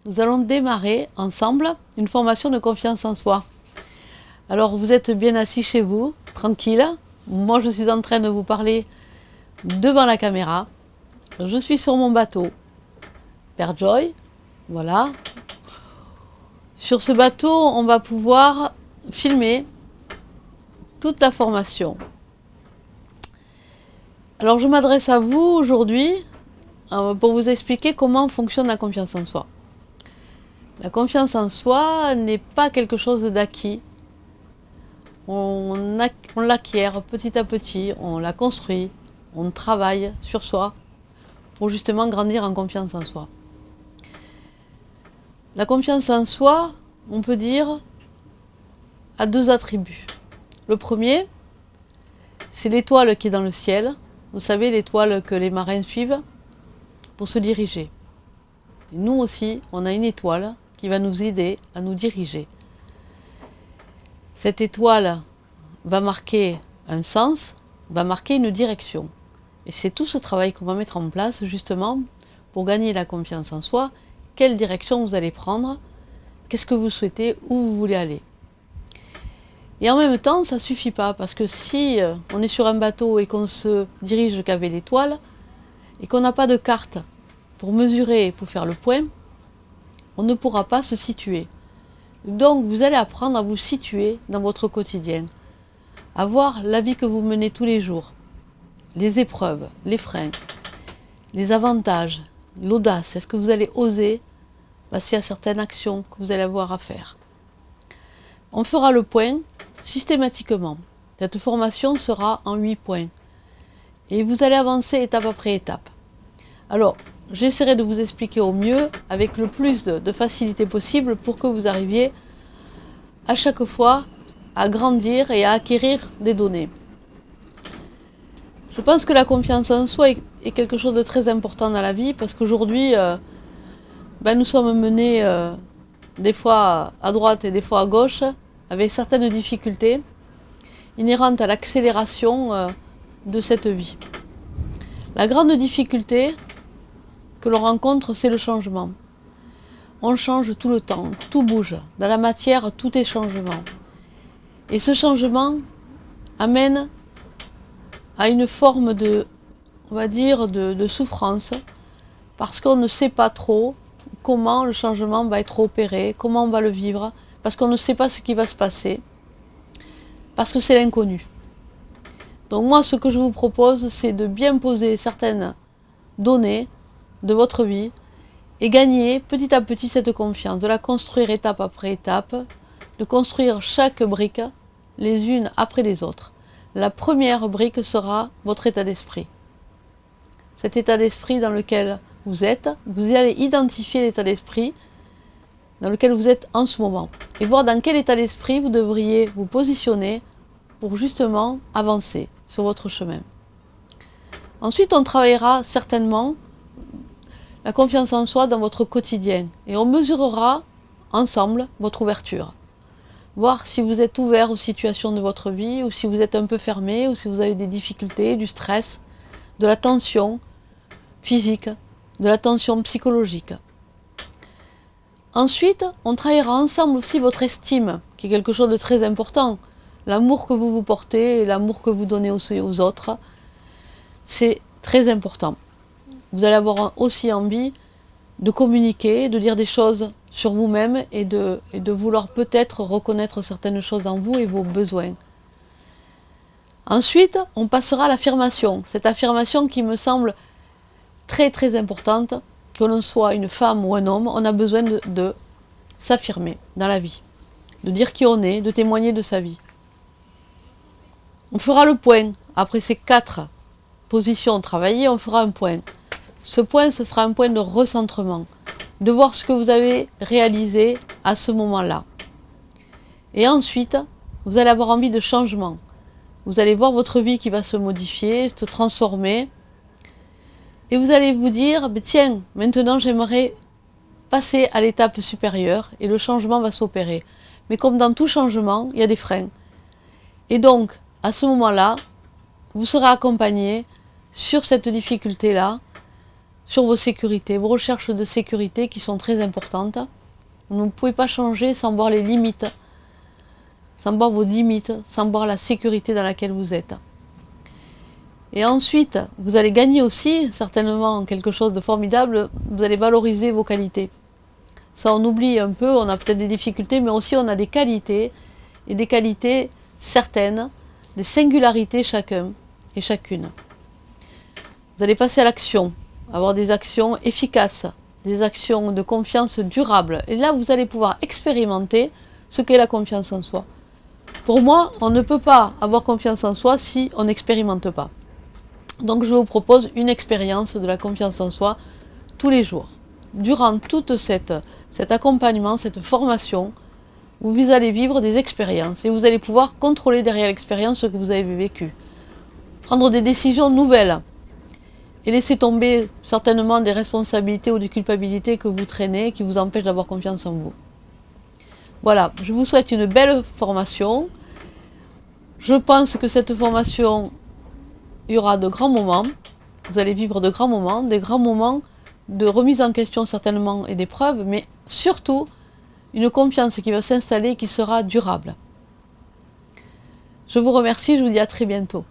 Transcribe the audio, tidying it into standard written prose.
nous allons démarrer ensemble une formation de confiance en soi. Alors vous êtes bien assis chez vous, tranquille. Moi je suis en train de vous parler devant la caméra. Je suis sur mon bateau, Père Joy, voilà. Sur ce bateau, on va pouvoir filmer toute la formation. Alors je m'adresse à vous aujourd'hui pour vous expliquer comment fonctionne la confiance en soi. La confiance en soi n'est pas quelque chose d'acquis. On l'acquiert petit à petit, on la construit, on travaille sur soi pour justement grandir en confiance en soi. La confiance en soi, on peut dire, a deux attributs. Le premier, c'est l'étoile qui est dans le ciel. Vous savez, l'étoile que les marins suivent pour se diriger. Et nous aussi, on a une étoile qui va nous aider à nous diriger. Cette étoile va marquer un sens, va marquer une direction. Et c'est tout ce travail qu'on va mettre en place justement pour gagner la confiance en soi. Quelle direction vous allez prendre, qu'est-ce que vous souhaitez, où vous voulez aller. Et en même temps, ça ne suffit pas, parce que si on est sur un bateau et qu'on se dirige qu'avec l'étoile, et qu'on n'a pas de carte pour mesurer, pour faire le point, on ne pourra pas se situer. Donc vous allez apprendre à vous situer dans votre quotidien, à voir la vie que vous menez tous les jours, les épreuves, les freins, les avantages, l'audace. Est-ce que vous allez oser passer à certaines actions que vous allez avoir à faire? On fera le point systématiquement. Cette formation sera en 8 points. Et vous allez avancer étape après étape. Alors, j'essaierai de vous expliquer au mieux, avec le plus de facilité possible, pour que vous arriviez à chaque fois à grandir et à acquérir des données. Je pense que la confiance en soi est quelque chose de très important dans la vie, parce qu'aujourd'hui, nous sommes menés des fois à droite et des fois à gauche, avec certaines difficultés inhérentes à l'accélération de cette vie. La grande difficulté que l'on rencontre, c'est le changement. On change tout le temps, tout bouge. Dans la matière, tout est changement. Et ce changement amène à une forme de, on va dire, de souffrance, parce qu'on ne sait pas trop comment le changement va être opéré, comment on va le vivre, parce qu'on ne sait pas ce qui va se passer, parce que c'est l'inconnu. Donc moi, ce que je vous propose, c'est de bien poser certaines données de votre vie et gagner petit à petit cette confiance, de la construire étape après étape, de construire chaque brique les unes après les autres. La première brique sera votre état d'esprit. Cet état d'esprit dans lequel vous êtes, vous allez identifier l'état d'esprit dans lequel vous êtes en ce moment et voir dans quel état d'esprit vous devriez vous positionner pour justement avancer sur votre chemin. Ensuite, on travaillera certainement la confiance en soi dans votre quotidien et on mesurera ensemble votre ouverture. Voir si vous êtes ouvert aux situations de votre vie ou si vous êtes un peu fermé ou si vous avez des difficultés, du stress, de la tension physique, de la tension psychologique. Ensuite, on travaillera ensemble aussi votre estime, qui est quelque chose de très important. L'amour que vous vous portez et l'amour que vous donnez aux autres, c'est très important. Vous allez avoir aussi envie de communiquer, de dire des choses sur vous-même et de vouloir peut-être reconnaître certaines choses en vous et vos besoins. Ensuite, on passera à l'affirmation. Cette affirmation qui me semble très très importante, que l'on soit une femme ou un homme, on a besoin de s'affirmer dans la vie, de dire qui on est, de témoigner de sa vie. On fera le point. Après ces 4 positions travaillées, on fera un point. Ce point, ce sera un point de recentrement, de voir ce que vous avez réalisé à ce moment-là. Et ensuite, vous allez avoir envie de changement. Vous allez voir votre vie qui va se modifier, se transformer. Et vous allez vous dire, tiens, maintenant j'aimerais passer à l'étape supérieure et le changement va s'opérer. Mais comme dans tout changement, il y a des freins. Et donc, à ce moment-là, vous serez accompagné sur cette difficulté-là sur vos sécurités, vos recherches de sécurité qui sont très importantes. Vous ne pouvez pas changer sans voir les limites, sans voir vos limites, sans voir la sécurité dans laquelle vous êtes. Et ensuite, vous allez gagner aussi, certainement, quelque chose de formidable, vous allez valoriser vos qualités. Ça, on oublie un peu, on a peut-être des difficultés, mais aussi on a des qualités, et des qualités certaines, des singularités chacun et chacune. Vous allez passer à l'action, avoir des actions efficaces, des actions de confiance durables. Et là, vous allez pouvoir expérimenter ce qu'est la confiance en soi. Pour moi, on ne peut pas avoir confiance en soi si on n'expérimente pas. Donc je vous propose une expérience de la confiance en soi tous les jours. Durant tout cet accompagnement, cette formation, vous allez vivre des expériences et vous allez pouvoir contrôler derrière l'expérience ce que vous avez vécu. Prendre des décisions nouvelles et laisser tomber certainement des responsabilités ou des culpabilités que vous traînez qui vous empêchent d'avoir confiance en vous. Voilà, je vous souhaite une belle formation. Je pense que cette formation, il y aura de grands moments, vous allez vivre de grands moments, des grands moments de remise en question certainement et d'épreuves, mais surtout une confiance qui va s'installer et qui sera durable. Je vous remercie, je vous dis à très bientôt.